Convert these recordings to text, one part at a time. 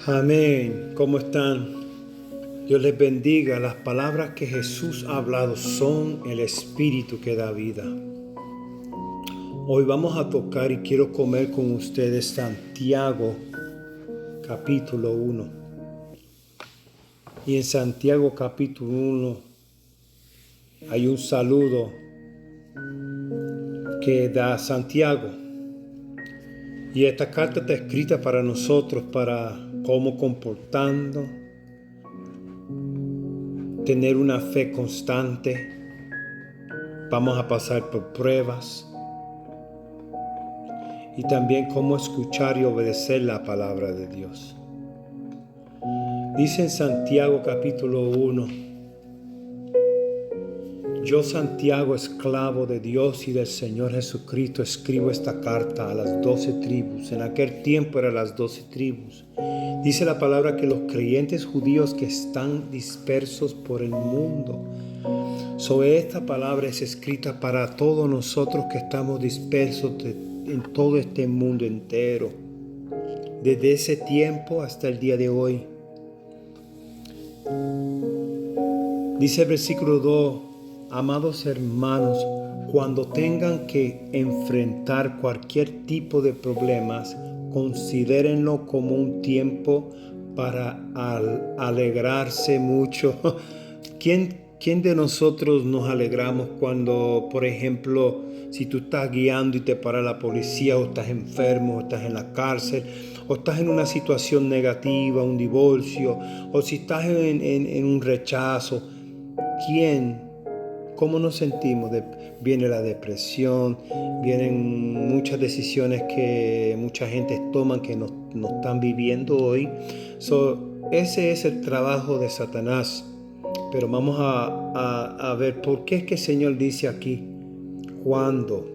Amén. ¿Cómo están? Dios les bendiga. Las palabras que Jesús ha hablado son el espíritu que da vida. Hoy vamos a tocar y quiero comer con ustedes Santiago capítulo 1. Y en Santiago capítulo 1 hay un saludo que da Santiago. Y esta carta está escrita para nosotros, para cómo comportando, tener una fe constante. Vamos a pasar por pruebas. Y también cómo escuchar y obedecer la palabra de Dios. Dice en Santiago capítulo 1. Yo, Santiago, esclavo de Dios y del Señor Jesucristo, escribo esta carta a las 12 tribus. En aquel tiempo eran las 12 tribus. Dice la palabra que los creyentes judíos que están dispersos por el mundo. Sobre esta palabra es escrita para todos nosotros que estamos dispersos en todo este mundo entero. Desde ese tiempo hasta el día de hoy. Dice el versículo 2. Amados hermanos, cuando tengan que enfrentar cualquier tipo de problemas, considérenlo como un tiempo para alegrarse mucho. ¿Quién de nosotros nos alegramos cuando, por ejemplo, si tú estás guiando y te para la policía, o estás enfermo, o estás en la cárcel, o estás en una situación negativa, un divorcio, o si estás en un rechazo? ¿Cómo nos sentimos? Viene la depresión, vienen muchas decisiones que mucha gente toma que no están viviendo hoy. Ese es el trabajo de Satanás. Pero vamos a ver por qué es que el Señor dice aquí, cuando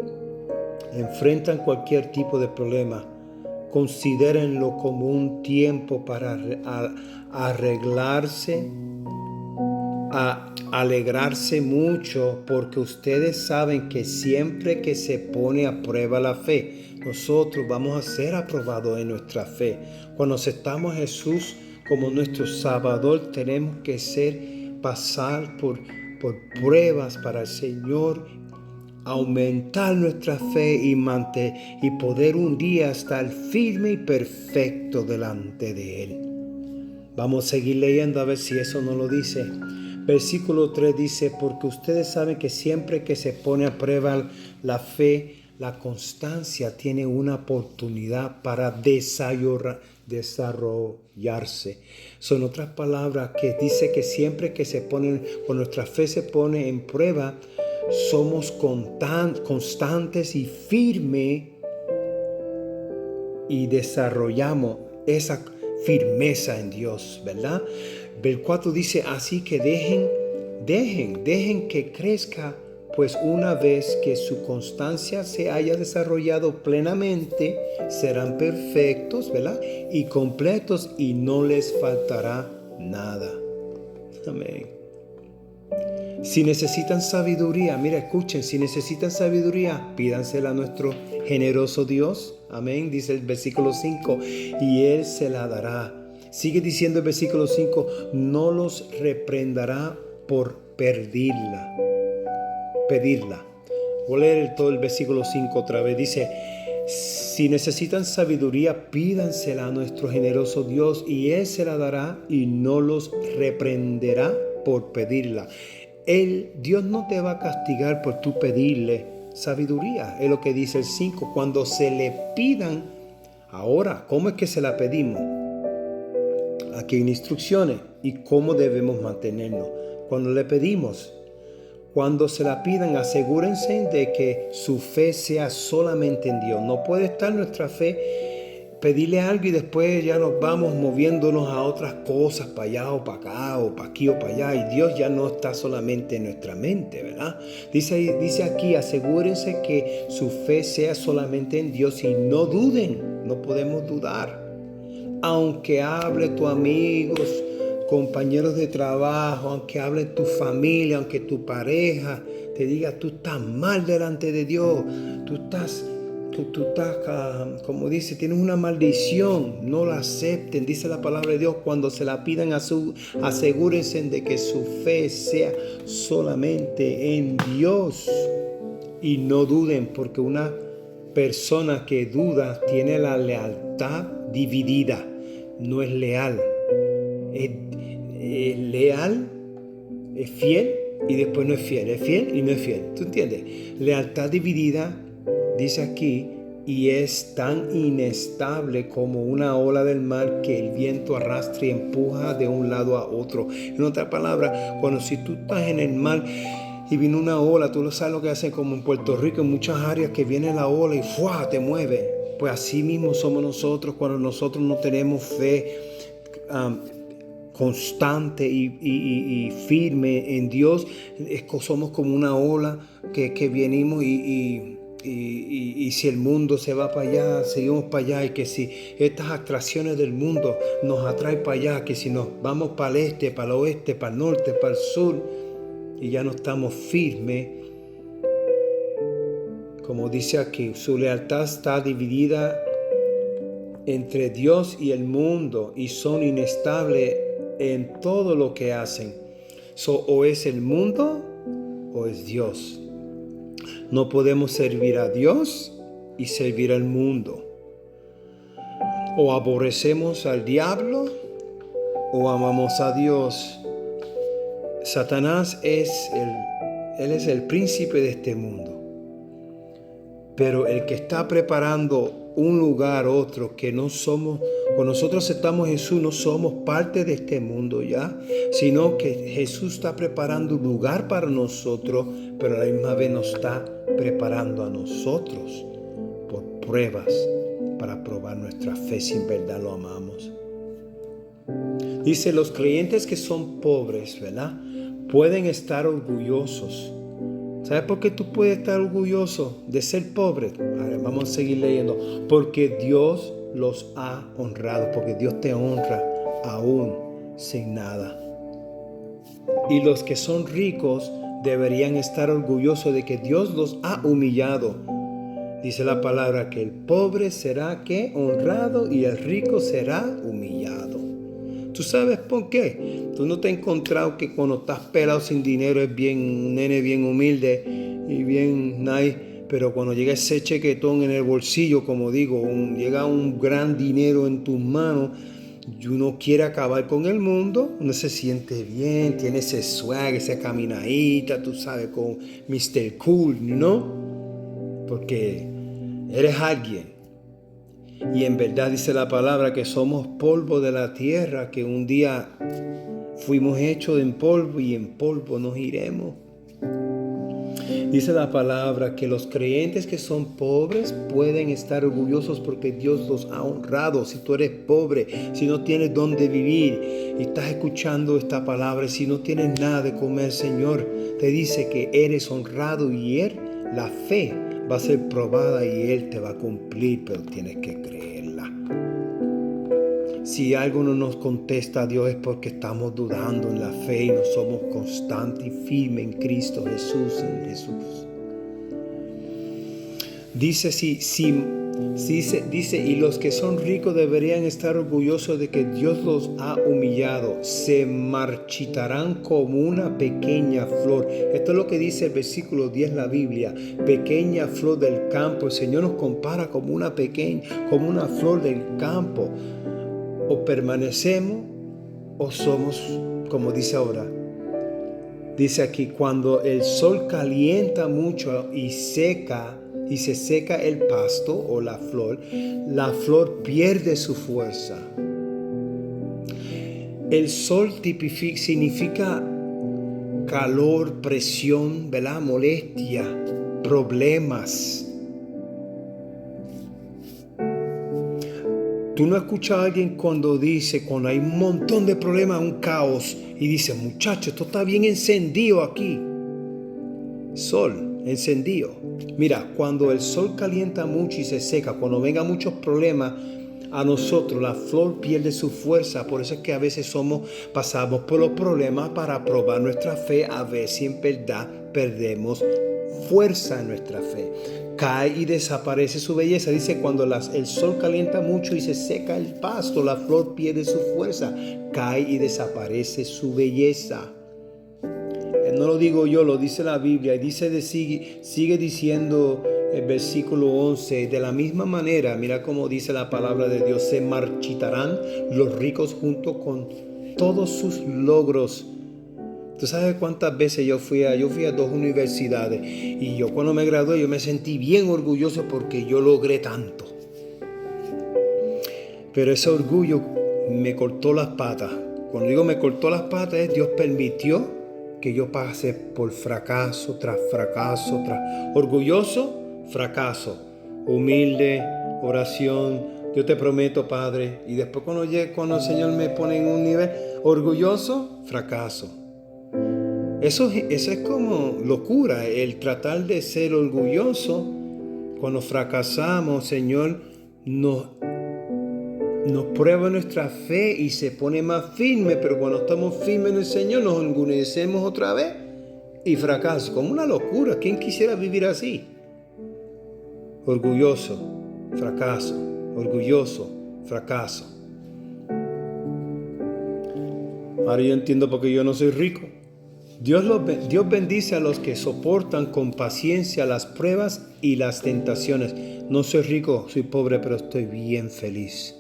enfrentan cualquier tipo de problema, considérenlo como un tiempo para arreglarse, alegrarse mucho, porque ustedes saben que siempre que se pone a prueba la fe, nosotros vamos a ser aprobados en nuestra fe. Cuando aceptamos a Jesús como nuestro Salvador, tenemos que pasar por pruebas para el Señor, aumentar nuestra fe y poder un día estar firme y perfecto delante de Él. Vamos a seguir leyendo a ver si eso no lo dice. Versículo 3 dice, porque ustedes saben que siempre que se pone a prueba la fe, la constancia tiene una oportunidad para desarrollarse. Son otras palabras que dice que siempre que cuando nuestra fe se pone en prueba, somos constantes y firmes y desarrollamos esa firmeza en Dios, ¿verdad? El 4 dice, así que dejen que crezca, pues una vez que su constancia se haya desarrollado plenamente, serán perfectos, ¿verdad? Y completos y no les faltará nada. Amén. Si necesitan sabiduría, mira, escuchen, si necesitan sabiduría, pídansela a nuestro generoso Dios. Amén, dice el versículo 5, y Él se la dará. Sigue diciendo el versículo 5, no los reprenderá por pedirla. Voy a leer todo el versículo 5 otra vez. Dice, si necesitan sabiduría, pídansela a nuestro generoso Dios, y Él se la dará y no los reprenderá por pedirla. Dios no te va a castigar por tú pedirle sabiduría. Es lo que dice el 5. Cuando se le pidan, ahora, ¿cómo es que se la pedimos? Aquí hay instrucciones y cómo debemos mantenernos. Cuando le pedimos, cuando se la pidan, asegúrense de que su fe sea solamente en Dios. No puede estar nuestra fe, pedirle algo y después ya nos vamos moviéndonos a otras cosas, para allá o para acá, o para aquí o para allá. Y Dios ya no está solamente en nuestra mente, ¿verdad? Dice aquí, asegúrense que su fe sea solamente en Dios y no duden, no podemos dudar. Aunque hable tus amigos, compañeros de trabajo, aunque hable tu familia, aunque tu pareja te diga, tú estás mal delante de Dios, tú tú estás, como dice, tienes una maldición, no la acepten. Dice la palabra de Dios, cuando se la pidan asegúrense de que su fe sea solamente en Dios. Y no duden, porque una persona que duda tiene la lealtad dividida, no es leal. Es leal, es fiel y después no es fiel y no es fiel. ¿Tú entiendes? Lealtad dividida, dice aquí, y es tan inestable como una ola del mar que el viento arrastra y empuja de un lado a otro. En otra palabra, si tú estás en el mar y viene una ola, tú lo sabes lo que hacen como en Puerto Rico, en muchas áreas, que viene la ola y ¡fua!, te mueve. Pues así mismo somos nosotros cuando nosotros no tenemos fe constante y firme en Dios. Somos como una ola que venimos y si el mundo se va para allá, seguimos para allá, y que si estas atracciones del mundo nos atraen para allá, que si nos vamos para el este, para el oeste, para el norte, para el sur, y ya no estamos firmes, como dice aquí, su lealtad está dividida entre Dios y el mundo y son inestables en todo lo que hacen. O es el mundo o es Dios. No podemos servir a Dios y servir al mundo. O aborrecemos al diablo o amamos a Dios. Satanás él es el príncipe de este mundo. Pero el que está preparando un lugar, otro, que no somos, cuando nosotros aceptamos a Jesús, no somos parte de este mundo ya, sino que Jesús está preparando un lugar para nosotros, pero a la misma vez nos está preparando a nosotros por pruebas, para probar nuestra fe si en verdad lo amamos. Dice, los creyentes que son pobres, ¿verdad?, pueden estar orgullosos. ¿Sabes por qué tú puedes estar orgulloso de ser pobre? Ahora, vamos a seguir leyendo. Porque Dios los ha honrado, porque Dios te honra aún sin nada. Y los que son ricos deberían estar orgullosos de que Dios los ha humillado. Dice la palabra que el pobre será ¿qué? Honrado y el rico será humillado. ¿Tú sabes por qué? Tú no te has encontrado que cuando estás pelado sin dinero es un nene bien humilde y bien nice, pero cuando llega ese chequetón en el bolsillo, como digo, llega un gran dinero en tus manos y uno quiere acabar con el mundo, uno se siente bien, tiene ese swag, esa caminadita, tú sabes, con Mr. Cool, ¿no? Porque eres alguien. Y en verdad dice la palabra que somos polvo de la tierra, que un día fuimos hechos en polvo y en polvo nos iremos. Dice la palabra que los creyentes que son pobres pueden estar orgullosos porque Dios los ha honrado. Si tú eres pobre, si no tienes dónde vivir y estás escuchando esta palabra, si no tienes nada de comer, Señor te dice que eres honrado y la fe va a ser probada y Él te va a cumplir, pero tienes que creerla. Si algo no nos contesta a Dios es porque estamos dudando en la fe y no somos constantes y firmes en Cristo Jesús, en Jesús. Dice, y los que son ricos deberían estar orgullosos de que Dios los ha humillado. Se marchitarán como una pequeña flor. Esto es lo que dice el versículo 10 la Biblia. Pequeña flor del campo. El Señor nos compara como una flor del campo. O permanecemos o somos, como dice ahora. Dice aquí, cuando el sol calienta mucho y se seca el pasto o la flor pierde su fuerza. El sol significa calor, presión, ¿verdad? Molestia, problemas. Tú no escuchas a alguien cuando hay un montón de problemas, un caos, y dice, muchacho, esto está bien encendido aquí. Sol, encendido. Mira, cuando el sol calienta mucho y se seca, cuando vengan muchos problemas a nosotros, la flor pierde su fuerza. Por eso es que a veces pasamos por los problemas para probar nuestra fe, a ver si en verdad perdemos fuerza en nuestra fe. Cae y desaparece su belleza. Dice, cuando el sol calienta mucho y se seca el pasto, la flor pierde su fuerza. Cae y desaparece su belleza. No lo digo yo, lo dice la Biblia. Y dice, sigue diciendo el versículo 11. De la misma manera, mira cómo dice la palabra de Dios, se marchitarán los ricos junto con todos sus logros. ¿Tú sabes cuántas veces yo fui a 2 universidades? Y yo cuando me gradué, yo me sentí bien orgulloso porque yo logré tanto. Pero ese orgullo me cortó las patas. Cuando digo me cortó las patas, Dios permitió que yo pase por fracaso tras fracaso, orgulloso, fracaso, humilde, oración. Yo te prometo, Padre. Y después cuando el Señor me pone en un nivel orgulloso, fracaso. Eso es como locura, el tratar de ser orgulloso. Cuando fracasamos, Señor nos prueba nuestra fe y se pone más firme, pero cuando estamos firmes en el Señor nos orgullecemos otra vez y fracaso, como una locura. ¿Quién quisiera vivir así? Orgulloso, fracaso, orgulloso, fracaso. Ahora yo entiendo por qué yo no soy rico. Dios bendice a los que soportan con paciencia las pruebas y las tentaciones. No soy rico, soy pobre, pero estoy bien feliz.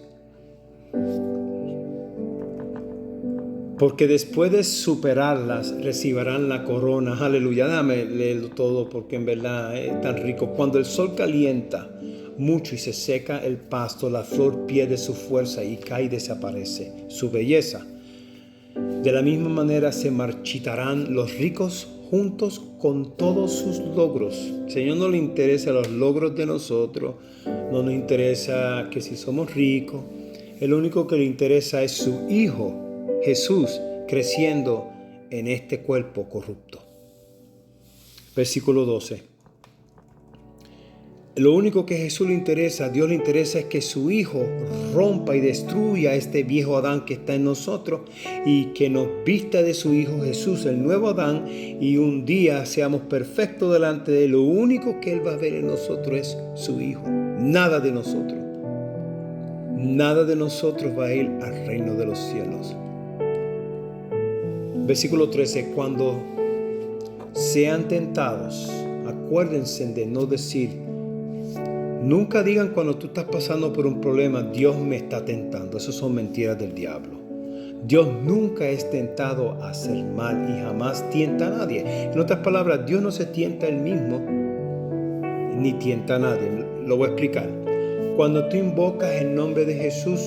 Porque después de superarlas, recibirán la corona. Aleluya, dame leerlo todo porque en verdad es tan rico. Cuando el sol calienta mucho y se seca el pasto, la flor pierde su fuerza y cae y desaparece su belleza. De la misma manera se marchitarán los ricos juntos con todos sus logros. Al Señor no le interesa los logros de nosotros, no nos interesa que si somos ricos. El único que le interesa es su Hijo, Jesús, creciendo en este cuerpo corrupto. Versículo 12. Lo único que a Jesús le interesa, a Dios le interesa, es que su Hijo rompa y destruya este viejo Adán que está en nosotros y que nos vista de su Hijo Jesús, el nuevo Adán, y un día seamos perfectos delante de Él. Lo único que Él va a ver en nosotros es su Hijo, nada de nosotros. Nada de nosotros va a ir al reino de los cielos. Versículo 13. Cuando sean tentados, acuérdense de no decir. Nunca digan cuando tú estás pasando por un problema, Dios me está tentando. Esas son mentiras del diablo. Dios nunca es tentado a hacer mal y jamás tienta a nadie. En otras palabras, Dios no se tienta a Él mismo ni tienta a nadie. Lo voy a explicar. Cuando tú invocas el nombre de Jesús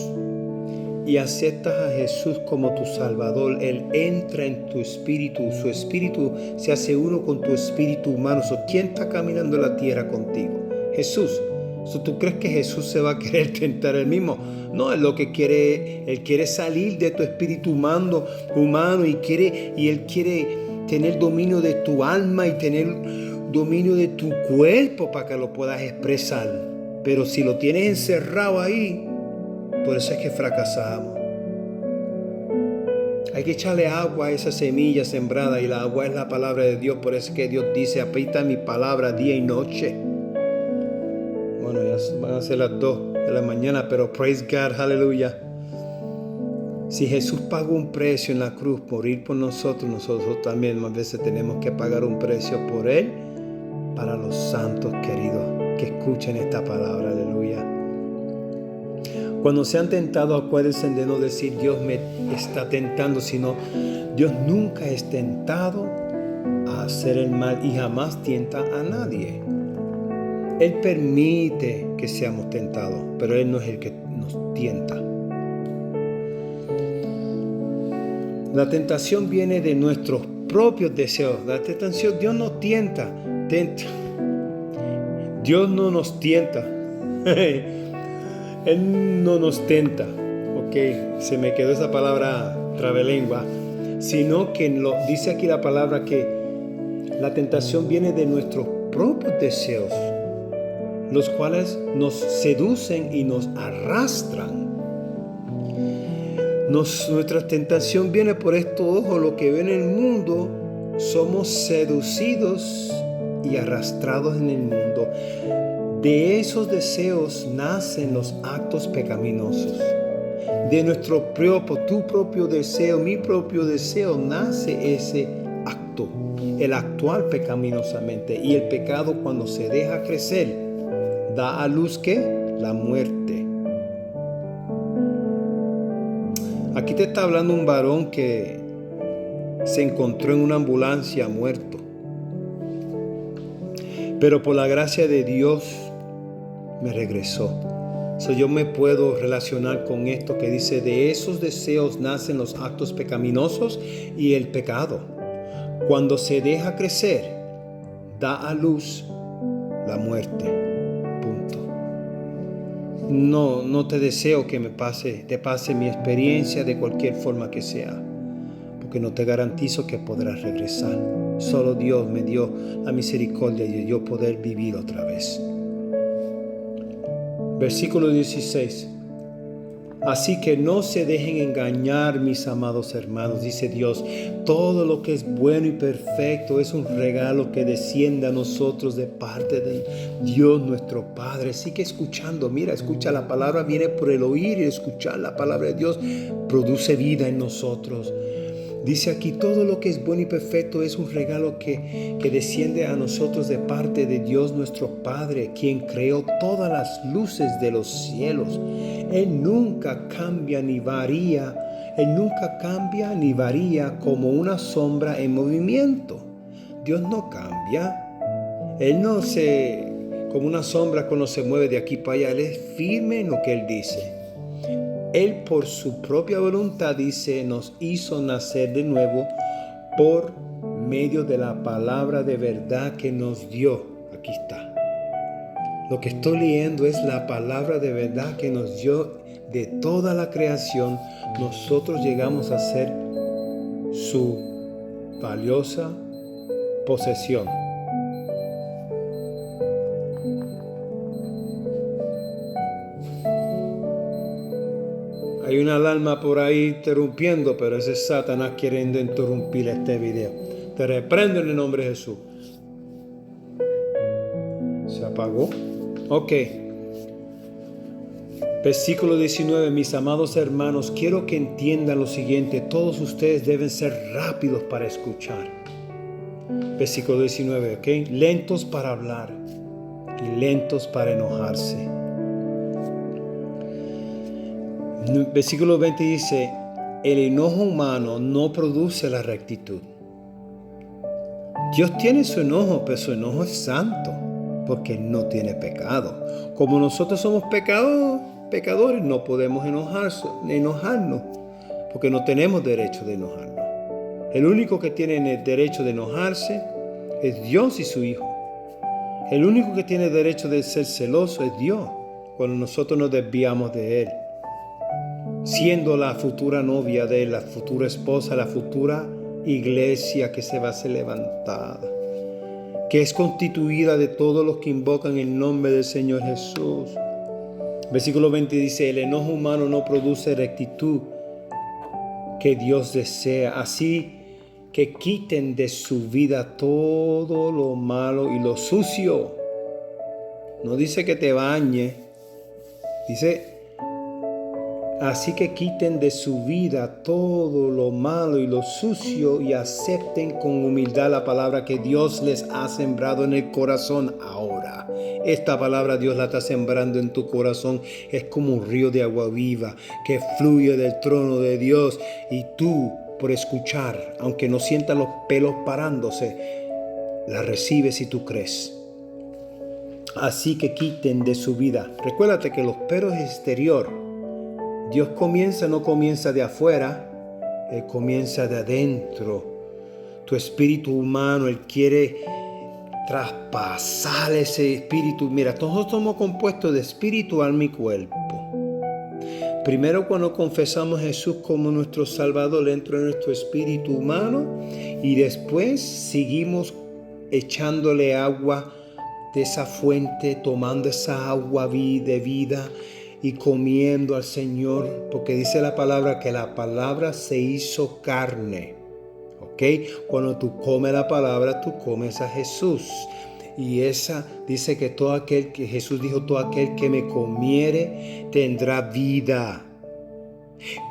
y aceptas a Jesús como tu Salvador, Él entra en tu espíritu. Su espíritu se hace uno con tu espíritu humano. ¿Quién está caminando en la tierra contigo? Jesús. ¿Tú crees que Jesús se va a querer tentar él mismo? No, Él lo que quiere, Él quiere salir de tu espíritu humano y Él quiere tener dominio de tu alma y tener dominio de tu cuerpo para que lo puedas expresar. Pero si lo tienes encerrado ahí, por eso es que fracasamos. Hay que echarle agua a esa semilla sembrada y la agua es la palabra de Dios. Por eso es que Dios dice, aprieta mi palabra día y noche. Bueno, ya van a ser las 2 de la mañana, pero praise God, aleluya. Si Jesús pagó un precio en la cruz por ir por nosotros, nosotros también más veces tenemos que pagar un precio por Él para los santos queridos que escuchen esta palabra, aleluya. Cuando sean tentados, acuérdense de no decir Dios me está tentando, sino Dios nunca es tentado a hacer el mal y jamás tienta a nadie. Él permite que seamos tentados, pero Él no es el que nos tienta. La tentación viene de nuestros propios deseos. La tentación, Dios nos tienta. Dios no nos tienta. Él no nos tenta. Ok, se me quedó esa palabra trabalengua. Sino que dice aquí la palabra que la tentación viene de nuestros propios deseos, los cuales nos seducen y nos arrastran. Nuestra tentación viene por estos ojos, lo que ven en el mundo. Somos seducidos y arrastrados en el mundo. De esos deseos nacen los actos pecaminosos. De tu propio deseo, mi propio deseo, nace ese acto, el actuar pecaminosamente. Y el pecado, cuando se deja crecer, da a luz ¿qué? La muerte. Aquí te está hablando un varón que se encontró en una ambulancia muerto. Pero por la gracia de Dios me regresó. Yo me puedo relacionar con esto que dice, de esos deseos nacen los actos pecaminosos y el pecado. Cuando se deja crecer, da a luz la muerte. Punto. No te deseo que te pase mi experiencia de cualquier forma que sea, porque no te garantizo que podrás regresar. Solo Dios me dio la misericordia de yo poder vivir otra vez. Versículo 16. Así que no se dejen engañar, mis amados hermanos, dice Dios. Todo lo que es bueno y perfecto es un regalo que desciende a nosotros de parte de Dios nuestro Padre. Sigue escuchando, escucha la palabra, viene por el oír y escuchar la palabra de Dios produce vida en nosotros. Dice aquí, todo lo que es bueno y perfecto es un regalo que desciende a nosotros de parte de Dios nuestro Padre, quien creó todas las luces de los cielos. Él nunca cambia ni varía como una sombra en movimiento. Dios no cambia. Él no como una sombra cuando se mueve de aquí para allá. Él es firme en lo que Él dice. Él por su propia voluntad, dice, nos hizo nacer de nuevo por medio de la palabra de verdad que nos dio. Aquí está. Lo que estoy leyendo es la palabra de verdad que nos dio de toda la creación. Nosotros llegamos a ser su valiosa posesión. Hay una alarma por ahí interrumpiendo, pero ese es Satanás queriendo interrumpir este video. Te reprendo en el nombre de Jesús. ¿Se apagó? Ok. Versículo 19. Mis amados hermanos, quiero que entiendan lo siguiente. Todos ustedes deben ser rápidos para escuchar. Versículo 19, ok. Lentos para hablar y lentos para enojarse. Versículo 20 dice, el enojo humano no produce la rectitud. Dios tiene su enojo, pero su enojo es santo, porque no tiene pecado. Como nosotros somos pecadores, no podemos enojarnos, porque no tenemos derecho de enojarnos. El único que tiene el derecho de enojarse es Dios y su Hijo. El único que tiene derecho de ser celoso es Dios, cuando nosotros nos desviamos de Él. Siendo la futura novia de Él, la futura esposa, la futura iglesia que se va a ser levantada, que es constituida de todos los que invocan el nombre del Señor Jesús. Versículo 20 dice, el enojo humano no produce rectitud que Dios desea. Así que quiten de su vida todo lo malo y lo sucio. No dice que te bañe, dice, así que quiten de su vida todo lo malo y lo sucio y acepten con humildad la palabra que Dios les ha sembrado en el corazón ahora. Esta palabra Dios la está sembrando en tu corazón. Es como un río de agua viva que fluye del trono de Dios. Y tú, por escuchar, aunque no sientas los pelos parándose, la recibes y tú crees. Así que quiten de su vida. Recuérdate que los pelos exterior, Dios no comienza de afuera, Él comienza de adentro. Tu espíritu humano, Él quiere traspasar ese espíritu. Mira, todos somos compuestos de espíritu, alma y cuerpo. Primero, cuando confesamos a Jesús como nuestro Salvador, entra en nuestro espíritu humano y después seguimos echándole agua de esa fuente, tomando esa agua de vida y comiendo al Señor, porque dice la palabra que la palabra se hizo carne. ¿Ok? Cuando tú comes la palabra, tú comes a Jesús. Y esa dice que Jesús dijo, todo aquel que me comiere tendrá vida.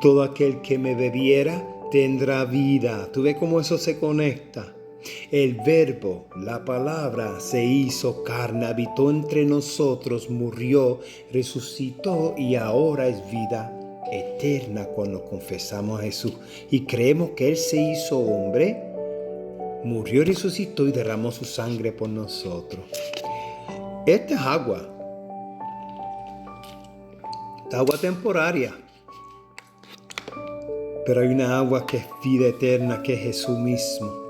Todo aquel que me bebiera tendrá vida. ¿Tú ves cómo eso se conecta? El verbo, la palabra, se hizo carne, habitó entre nosotros, murió, resucitó y ahora es vida eterna cuando confesamos a Jesús. Y creemos que Él se hizo hombre, murió, resucitó y derramó su sangre por nosotros. Esta es agua. Esta agua temporaria. Pero hay una agua que es vida eterna, que es Jesús mismo.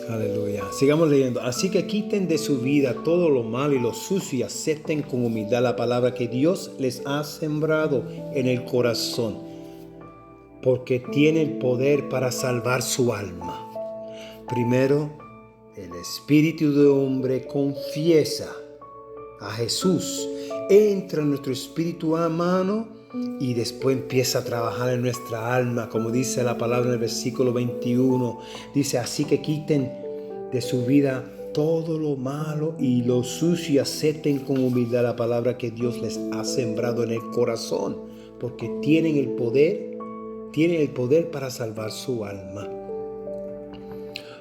Aleluya. Sigamos leyendo. Así que quiten de su vida todo lo malo y lo sucio y acepten con humildad la palabra que Dios les ha sembrado en el corazón, porque tiene el poder para salvar su alma. Primero, el espíritu de hombre confiesa a Jesús, entra en nuestro espíritu humano y después empieza a trabajar en nuestra alma, como dice la palabra en el versículo 21. Dice, así que quiten de su vida todo lo malo y lo sucio y acepten con humildad la palabra que Dios les ha sembrado en el corazón, porque tienen el poder para salvar su alma.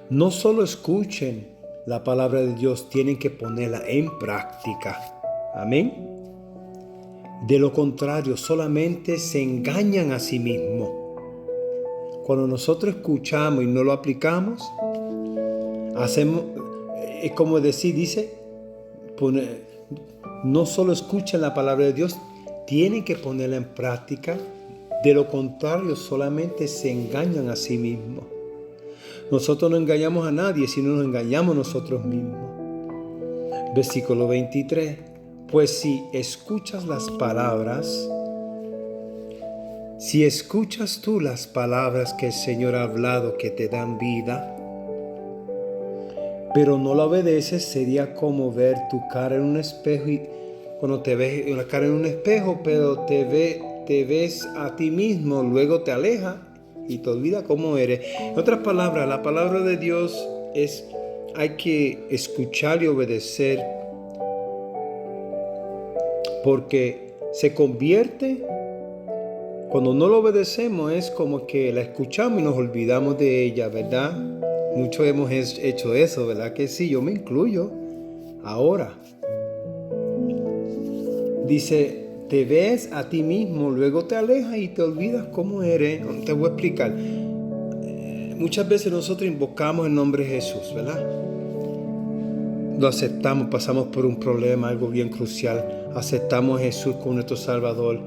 No solo escuchen la palabra de Dios, tienen que ponerla en práctica. Amén. De lo contrario, solamente se engañan a sí mismos. Cuando nosotros escuchamos y no lo aplicamos, es como dice, no solo escuchen la palabra de Dios, tienen que ponerla en práctica. De lo contrario, solamente se engañan a sí mismos. Nosotros no engañamos a nadie, sino nos engañamos nosotros mismos. Versículo 23. Pues si escuchas tú las palabras que el Señor ha hablado que te dan vida, pero no la obedeces, sería como ver tu cara en un espejo y cuando te ves la cara en un espejo, pero te ves a ti mismo, luego te alejas y te olvidas cómo eres. En otras palabras, la palabra de Dios hay que escuchar y obedecer, porque se convierte, cuando no lo obedecemos, es como que la escuchamos y nos olvidamos de ella, ¿verdad? Muchos hemos hecho eso, ¿verdad? Que sí, yo me incluyo. Ahora, dice, te ves a ti mismo, luego te alejas y te olvidas cómo eres. Te voy a explicar. Muchas veces nosotros invocamos el nombre de Jesús, ¿verdad? Lo aceptamos, pasamos por un problema, algo bien crucial. Aceptamos a Jesús como nuestro Salvador,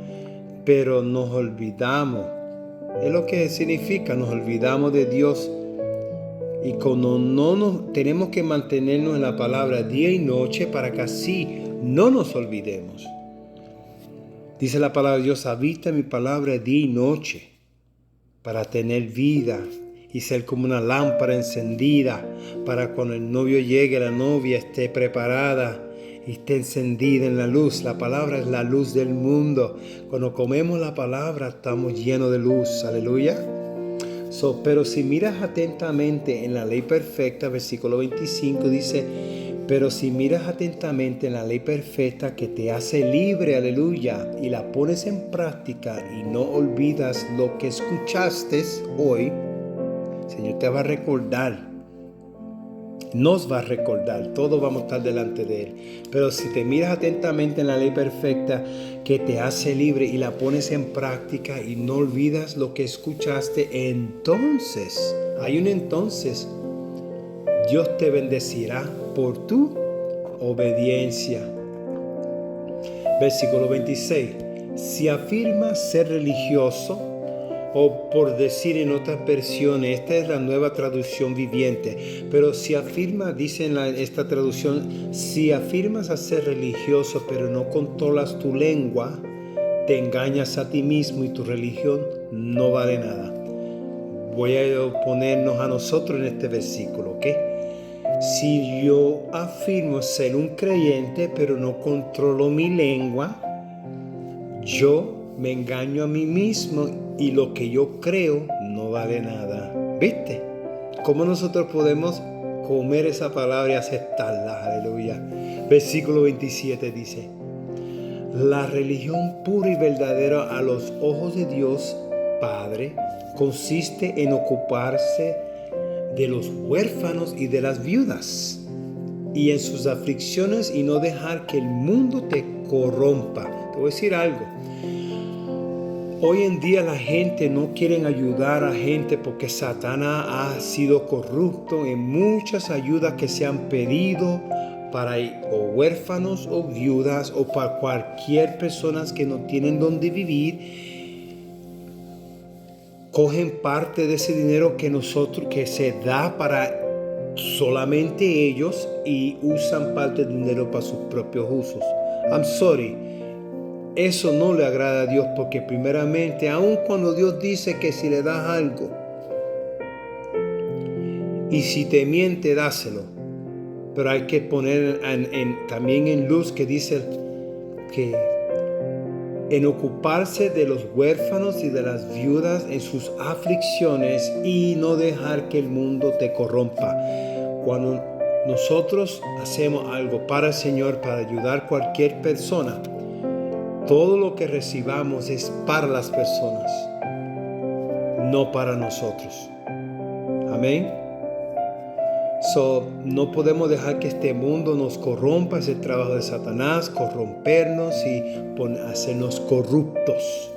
pero nos olvidamos. Es lo que significa, nos olvidamos de Dios. Y cuando tenemos que mantenernos en la palabra día y noche para que así no nos olvidemos. Dice la palabra de Dios, habita mi palabra día y noche para tener vida y ser como una lámpara encendida para cuando el novio llegue, la novia esté preparada y esté encendida en la luz. La palabra es la luz del mundo. Cuando comemos la palabra estamos llenos de luz. Aleluya. Pero si miras atentamente en la ley perfecta, versículo 25 dice, pero si miras atentamente en la ley perfecta que te hace libre, aleluya, y la pones en práctica y no olvidas lo que escuchaste hoy, el Señor te va a recordar, nos va a recordar, todos vamos a estar delante de Él. Pero si te miras atentamente en la ley perfecta que te hace libre y la pones en práctica y no olvidas lo que escuchaste, entonces, hay un entonces, Dios te bendecirá por tu obediencia. Versículo 26. Si afirmas ser religioso, o por decir en otras versiones, esta es la Nueva Traducción Viviente, pero si afirmas, dice en esta traducción, si afirmas a ser religioso pero no controlas tu lengua, te engañas a ti mismo y tu religión no vale nada. Voy a oponernos a nosotros en este versículo, ¿ok? Si yo afirmo ser un creyente pero no controlo mi lengua, yo me engaño a mí mismo y lo que yo creo no vale nada. ¿Viste? ¿Cómo nosotros podemos comer esa palabra y aceptarla. Aleluya. Versículo 27 dice: la religión pura y verdadera a los ojos de Dios Padre consiste en ocuparse de los huérfanos y de las viudas y en sus aflicciones, y no dejar que el mundo te corrompa. Te voy a decir algo. Hoy en día la gente no quiere ayudar a gente porque Satanás ha sido corrupto en muchas ayudas que se han pedido para o huérfanos o viudas o para cualquier persona que no tienen donde vivir. Cogen parte de ese dinero que se da para solamente ellos y usan parte del dinero para sus propios usos. I'm sorry. Eso no le agrada a Dios, porque primeramente, aun cuando Dios dice que si le das algo y si te miente, dáselo. Pero hay que poner también en luz que dice que en ocuparse de los huérfanos y de las viudas en sus aflicciones y no dejar que el mundo te corrompa. Cuando nosotros hacemos algo para el Señor, para ayudar a cualquier persona, todo lo que recibamos es para las personas, no para nosotros. Amén. No podemos dejar que este mundo nos corrompa. Es el trabajo de Satanás, corrompernos y hacernos corruptos.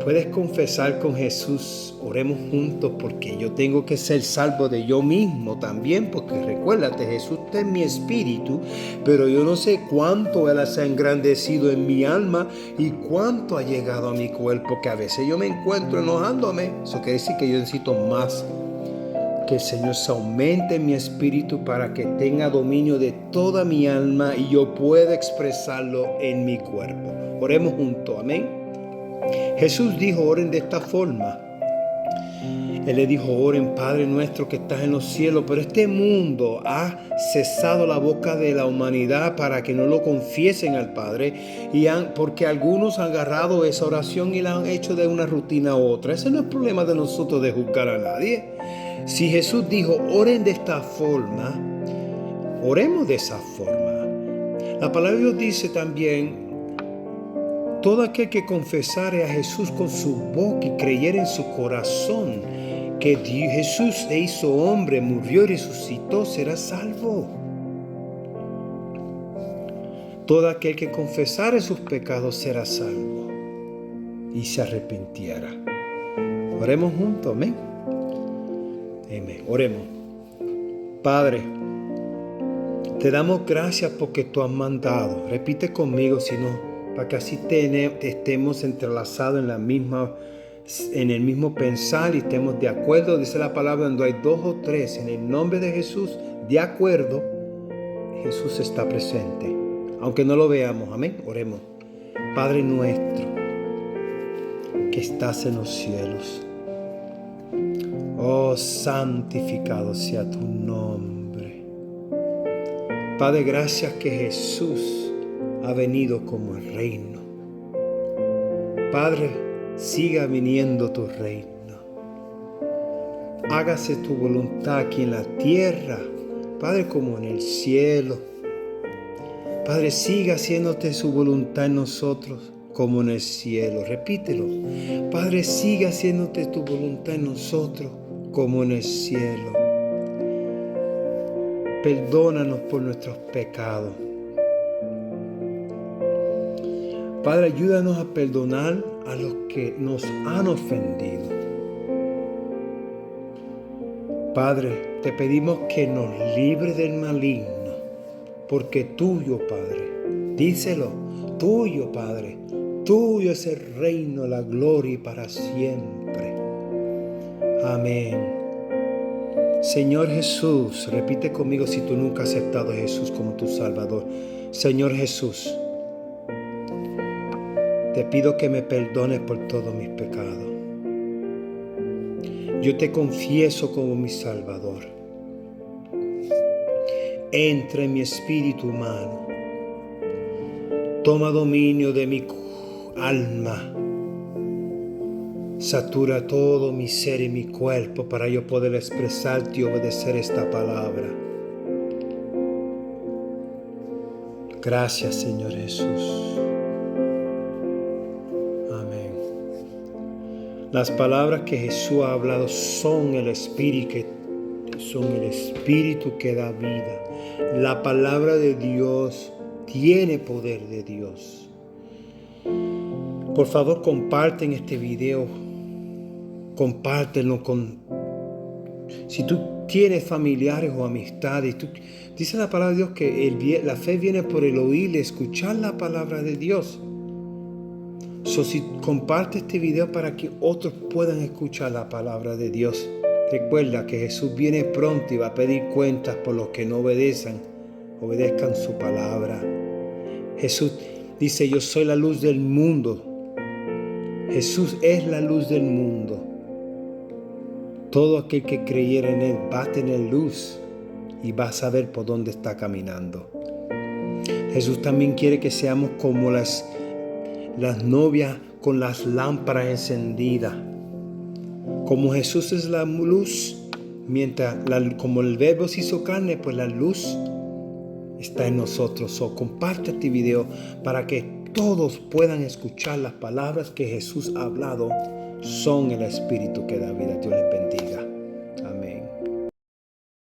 Puedes confesar con Jesús. Oremos juntos, porque yo tengo que ser salvo de yo mismo también, porque recuérdate, Jesús está en mi espíritu, pero yo no sé cuánto Él se ha engrandecido en mi alma y cuánto ha llegado a mi cuerpo, que a veces yo me encuentro enojándome. Eso quiere decir que yo necesito más que el Señor se aumente en mi espíritu para que tenga dominio de toda mi alma y yo pueda expresarlo en mi cuerpo. Oremos juntos, amén. Jesús dijo: oren de esta forma. Él le dijo: oren, Padre nuestro que estás en los cielos. Pero este mundo ha cesado la boca de la humanidad para que no lo confiesen al Padre, porque algunos han agarrado esa oración y la han hecho de una rutina a otra. Ese no es el problema de nosotros de juzgar a nadie. Si Jesús dijo: oren de esta forma, oremos de esa forma. La palabra de Dios dice también: todo aquel que confesare a Jesús con su boca y creyere en su corazón que Jesús se hizo hombre, murió y resucitó, será salvo. Todo aquel que confesare sus pecados será salvo y se arrepintiera. Oremos juntos, amén. Amén. Oremos. Padre, te damos gracias porque tú has mandado. Repite conmigo, si no, para que así estemos entrelazados en el mismo pensar y estemos de acuerdo. Dice la palabra: donde hay dos o tres en el nombre de Jesús de acuerdo, Jesús está presente, aunque no lo veamos. Amén. Oremos. Padre nuestro que estás en los cielos, oh, santificado sea tu nombre. Padre, gracias que Jesús ha venido como el reino. Padre, siga viniendo tu reino. Hágase tu voluntad aquí en la tierra, Padre, como en el cielo. Padre, siga haciéndote su voluntad en nosotros como en el cielo. Repítelo. Padre, siga haciéndote tu voluntad en nosotros como en el cielo. Perdónanos por nuestros pecados. Padre, ayúdanos a perdonar a los que nos han ofendido. Padre, te pedimos que nos libre del maligno, porque tuyo, Padre, díselo, tuyo, Padre, tuyo es el reino, la gloria y para siempre. Amén. Señor Jesús, repite conmigo si tú nunca has aceptado a Jesús como tu Salvador. Señor Jesús, te pido que me perdones por todos mis pecados. Yo te confieso como mi Salvador. Entra en mi espíritu humano. Toma dominio de mi alma. Satura todo mi ser y mi cuerpo para yo poder expresarte y obedecer esta palabra. Gracias, Señor Jesús. Amén. Las palabras que Jesús ha hablado son el espíritu que da vida. La palabra de Dios tiene poder de Dios. Por favor, comparten este video. Compártelo si tú tienes familiares o amistades. Dice la palabra de Dios que la fe viene por el oír y escuchar la palabra de Dios. Si comparte este video para que otros puedan escuchar la palabra de Dios. Recuerda que Jesús viene pronto y va a pedir cuentas por los que no obedezcan su palabra. Jesús dice: yo soy la luz del mundo. Jesús es la luz del mundo. Todo aquel que creyera en Él va a tener luz y va a saber por dónde está caminando. Jesús también quiere que seamos como las novias con las lámparas encendidas. Como Jesús es la luz, como el Verbo se hizo carne, pues la luz está en nosotros. Comparte este video para que todos puedan escuchar las palabras que Jesús ha hablado. Son el espíritu que da vida. Dios les bendiga.